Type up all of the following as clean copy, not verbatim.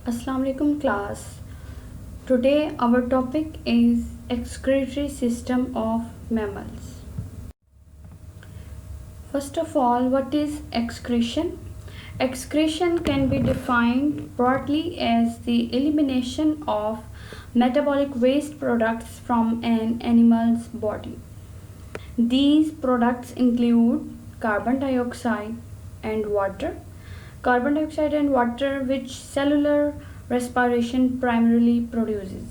Assalamu alaikum class. Today our topic is excretory system of mammals. First of all, what is excretion? Excretion can be defined broadly as the elimination of metabolic waste products from an animal's body. These products include carbon dioxide and water. Carbon dioxide and water which cellular respiration primarily produces.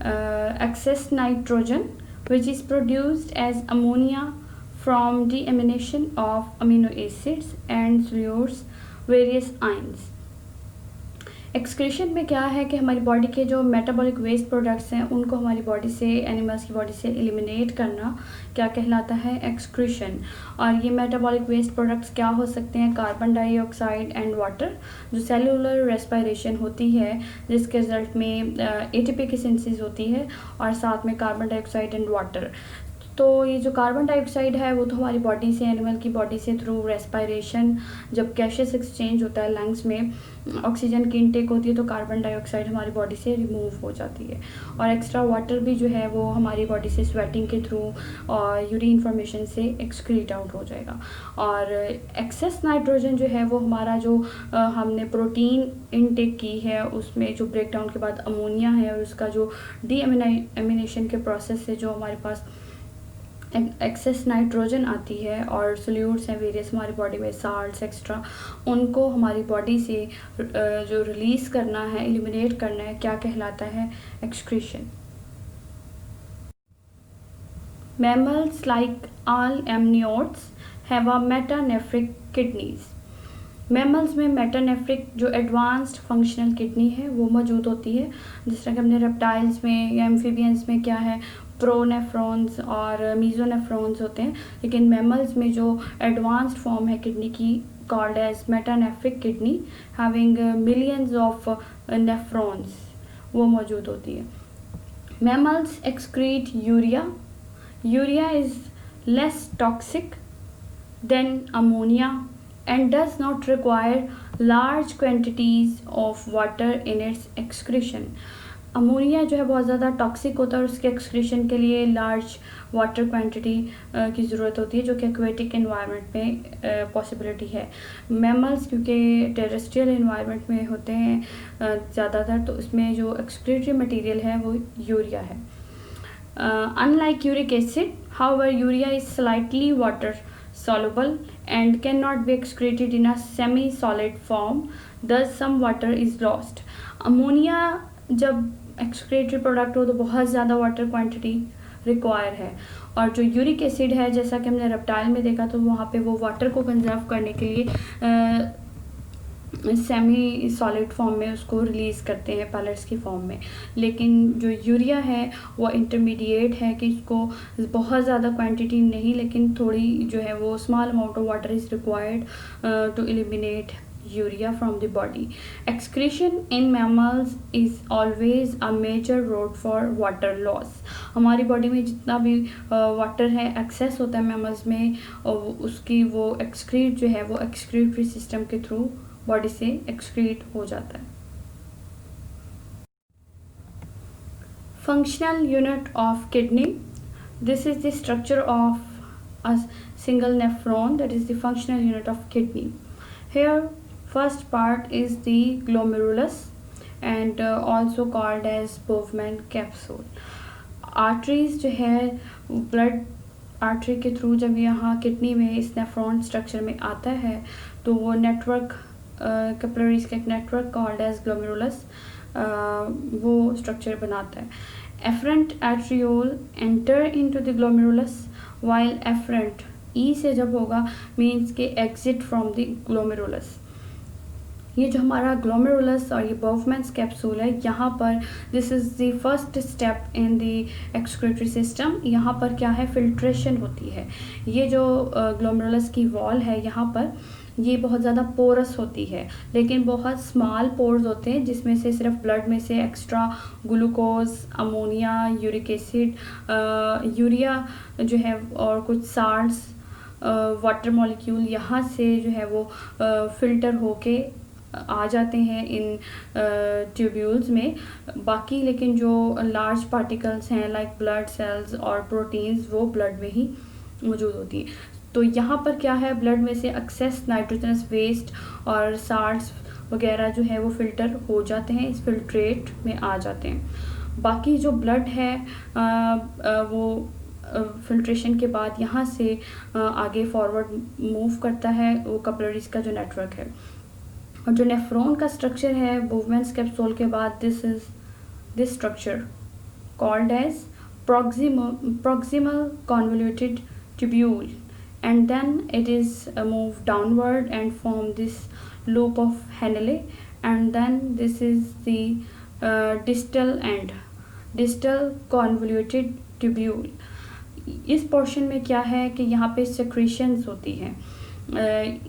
Excess nitrogen which is produced as ammonia from deamination of amino acids and solutes various ions. Excretion में क्या है कि हमारी body के जो metabolic waste products हैं उनको हमारी बॉडी से, एनिमल्स की बॉडी से एलिमिनेट करना क्या कहलाता है? एक्सक्रीशन। और ये मेटाबॉलिक वेस्ट प्रोडक्ट्स क्या हो सकते हैं? कार्बन डाइऑक्साइड एंड वाटर, जो सेलुलर रेस्पिरेशन होती है जिसके रिजल्ट में एटीपी की सिंथेसिस होती है, और साथ में कार्बन डाइऑक्साइड एंड वाटर। तो ये जो कार्बन डाइऑक्साइड है वो तो हमारी बॉडी से, एनिमल की बॉडी से थ्रू रेस्पिरेशन, जब गैसेस एक्सचेंज होता है लंग्स में, ऑक्सीजन की इनटेक होती है तो कार्बन डाइऑक्साइड हमारी बॉडी से रिमूव हो जाती है। और एक्स्ट्रा वाटर भी जो है वो हमारी बॉडी से स्वेटिंग के थ्रू और यूरिन फॉर्मेशन से एक्सक्रीट आउट हो जाएगा। और एक्सेस नाइट्रोजन जो है वो हमारा जो हमने प्रोटीन इनटेक की है उसमें जो ब्रेकडाउन के बाद अमोनिया है और उसका जो डीएमिनेशन के प्रोसेस से जो हमारे पास एक्सेस नाइट्रोजन आती है और सोल्यूट्स हैं वेरियस हमारी बॉडी में, साल्ट्स एक्स्ट्रा, उनको हमारी बॉडी से जो रिलीज़ करना है, एलिमिनेट करना है, क्या कहलाता है? Excretion. Mammals like all amniotes have a metanephric kidneys. Mammals में मेटानेफ्रिक जो एडवांस्ड फंक्शनल किडनी है वो मौजूद होती है। जिस तरह कि हमने रेप्टाइल्स में या एम्फीबियंस में क्या है, प्रोनेफ्रॉन्स और मीजोनेफ्रॉन्स होते हैं, लेकिन मैमल्स में जो एडवांस्ड फॉर्म है किडनी की called as metanephric kidney having millions of nephrons, वो मौजूद होती है। Mammals excrete urea. Urea is less toxic than ammonia and does not require large quantities of water in its excretion. Ammonia जो है बहुत ज़्यादा टॉक्सिक होता है और उसके एक्सक्रीशन के लिए लार्ज वाटर क्वांटिटी की ज़रूरत होती है, जो कि एक्वेटिक एनवायरनमेंट में पॉसिबिलिटी है। मैमल्स क्योंकि टेरेस्ट्रियल एनवायरनमेंट में होते हैं ज़्यादातर, तो उसमें जो एक्सक्रीटरी मटेरियल है वो यूरिया है। Unlike uric acid, however urea is slightly water soluble and cannot be excreted in a semi-solid form, thus some water is lost. Ammonia जब एक्सक्रीटरी प्रोडक्ट हो तो बहुत ज़्यादा वाटर क्वांटिटी रिक्वायर है, और जो यूरिक एसिड है जैसा कि हमने रेप्टाइल में देखा तो वहाँ पे वो वाटर को कंजर्व करने के लिए सेमी सॉलिड फॉर्म में उसको रिलीज़ करते हैं पैलेट्स की फॉर्म में। लेकिन जो यूरिया है वो इंटरमीडिएट है कि इसको बहुत ज़्यादा क्वांटिटी नहीं, लेकिन थोड़ी जो है वो small amount of water is required to eliminate urea from the body. Excretion in mammals is always a major road for water loss. हमारी बॉडी में जितना भी वाटर है एक्सेस होता है मैमल्स में, उसकी वो एक्सक्रीट जो है वो एक्सक्रीटरी सिस्टम के थ्रू बॉडी से एक्सक्रीट हो जाता है। Functional unit of kidney, this is the structure of a single nephron, that is the functional unit of kidney. Here first part is the glomerulus and also called as Bowman capsule. Arteries जो है blood artery के through जब यहाँ kidney में इस nephron structure में आता है तो वो नेटवर्क कैपिलरीज का एक नेटवर्क कॉल्ड एज ग्लोमेरुलस वो स्ट्रक्चर बनाता है। Afferent arteriole enter into the glomerulus, while efferent ई से जब होगा मीन्स के एग्जिट फ्रॉम द ग्लोमेरुलस। ये जो हमारा ग्लोमेरुलस और ये बोवमैन्स कैप्सूल है, यहाँ पर this is the first step in the excretory system. यहाँ पर क्या है, फिल्ट्रेशन होती है। ये जो ग्लोमेरुलस की वॉल है यहाँ पर ये बहुत ज़्यादा पोरस होती है, लेकिन बहुत स्मॉल पोर्स होते हैं जिसमें से सिर्फ ब्लड में से extra glucose, ammonia, uric acid, urea जो है और कुछ साल्ट्स, वाटर मॉलिक्यूल यहाँ से जो है वो फ़िल्टर होके आ जाते हैं इन ट्यूब्यूल्स में। बाकी लेकिन जो लार्ज पार्टिकल्स हैं लाइक ब्लड सेल्स और प्रोटीन्स वो ब्लड में ही मौजूद होती हैं। तो यहाँ पर क्या है, ब्लड में से एक्सेस नाइट्रोजनस वेस्ट और साल्ट्स वगैरह जो है वो फिल्टर हो जाते हैं, इस फिल्ट्रेट में आ जाते हैं। बाकी जो ब्लड है वो फिल्ट्रेशन के बाद यहाँ से आगे फॉरवर्ड मूव करता है वो कैपिलरीज का जो नेटवर्क है। और जो नेफ्रॉन का स्ट्रक्चर है वुमेन्स कैप्सूल के बाद this structure called as proximal convoluted tubule, and then it is moved downward and form this loop of Henle, and then this is the distal end, distal convoluted tubule। इस portion में क्या है कि यहाँ पे secretions होती हैं।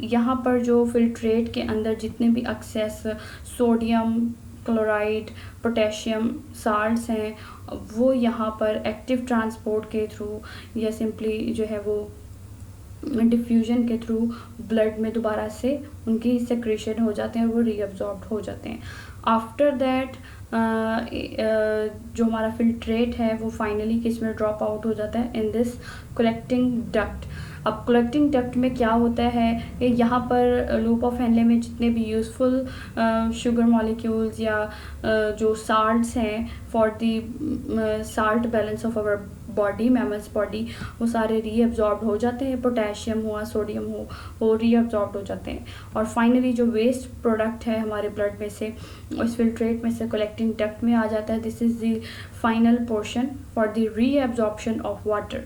यहाँ पर जो फिल्ट्रेट के अंदर जितने भी access sodium chloride potassium salts हैं वो यहाँ पर एक्टिव ट्रांसपोर्ट के थ्रू या सिंपली जो है वो डिफ्यूजन के थ्रू ब्लड में दोबारा से उनकी सेक्रेशन हो जाते हैं, वो रीअब्जॉर्ब हो जाते हैं। आफ्टर दैट जो हमारा फिल्ट्रेट है वो फाइनली किस में ड्रॉप आउट हो जाता है, इन दिस कलेक्टिंग डक्ट। अब कलेक्टिंग डक्ट में क्या होता है कि यहाँ पर लूप ऑफ हेनले में जितने भी यूज़फुल शुगर मॉलिक्यूल्स या जो साल्ट्स हैं for the salt balance of our body mammals body वो सारे रीअब्जॉर्ब हो जाते हैं। पोटेशियम हुआ सोडियम हो वो रीअब्जॉर्ब हो जाते हैं। और फाइनली जो वेस्ट प्रोडक्ट है हमारे ब्लड में से उस फिल्ट्रेट में से कलेक्टिंग डक्ट में आ जाता है। This is the final portion for the reabsorption of water.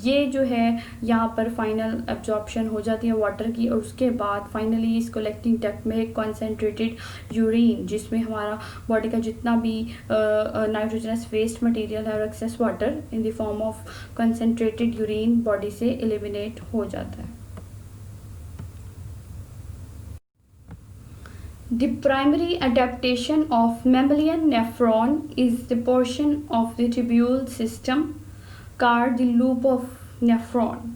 ये जो है यहाँ पर फाइनल एब्जॉर्प्शन हो जाती है वाटर की, और उसके बाद फाइनली इस कलेक्टिंग डक्ट में एक कॉन्सेंट्रेटेड यूरिन जिसमें हमारा बॉडी का जितना भी नाइट्रोजनस वेस्ट मटेरियल है और excess water in the form of concentrated urine body से एलिमिनेट हो जाता है। The primary adaptation of mammalian nephron is the portion of the tubule system called the loop of nephron.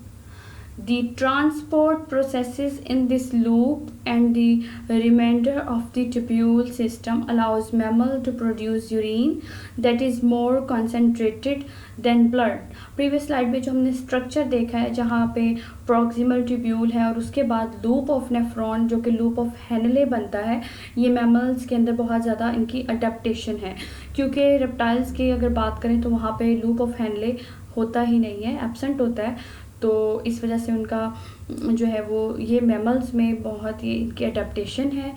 The transport processes in this loop and the remainder of the tubule system allows mammal to produce urine that is more concentrated than blood. Previous slide में जो हमने structure देखा है जहाँ पे proximal tubule है और उसके बाद लूप ऑफ नेफ्रॉन जो कि लूप ऑफ हेनले बनता है, ये मैमल्स के अंदर बहुत ज़्यादा इनकी अडेप्टेशन है। क्योंकि रेप्टाइल्स की अगर बात करें तो वहाँ पे लूप ऑफ हेनले होता ही नहीं है, एब्सेंट होता है। तो इस वजह से उनका जो है वो ये मैमल्स में बहुत ही इनकी अडेप्टेशन है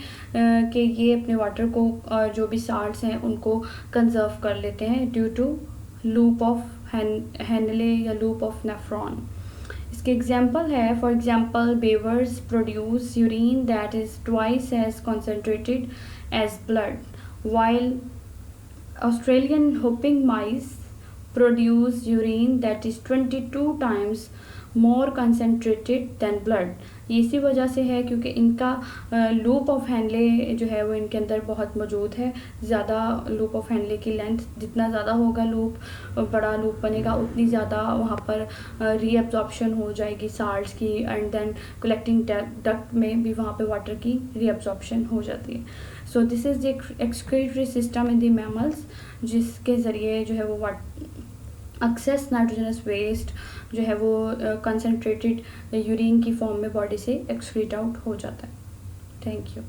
कि ये अपने वाटर को जो भी साल्ट्स हैं उनको कंजर्व कर लेते हैं due to loop of Henle या लूप ऑफ नेफ्रॉन। इसके एग्जांपल है, for example beavers produce urine that is twice as concentrated as blood, while Australian hopping mice produce urine that is 22 times more concentrated than blood। ये इसी वजह से है क्योंकि इनका लूप ऑफ हैंडले जो है वो इनके अंदर बहुत मौजूद है। ज़्यादा लूप ऑफ हैंडले की लेंथ जितना ज़्यादा होगा लूप बड़ा लूप बनेगा उतनी ज़्यादा वहाँ पर रीअब्जॉर्प्शन हो जाएगी साल्ट्स की, एंड देन कलेक्टिंग डक्ट में भी वहाँ पे वाटर की रीअब्जॉर्प्शन हो जाती है। So this is the excretory system in the mammals जिसके ज़रिए जो है वो एक्सेस नाइट्रोजनस वेस्ट जो है वो कंसनट्रेटेड यूरिन की फॉर्म में बॉडी से एक्सक्रीट आउट हो जाता है। Thank you.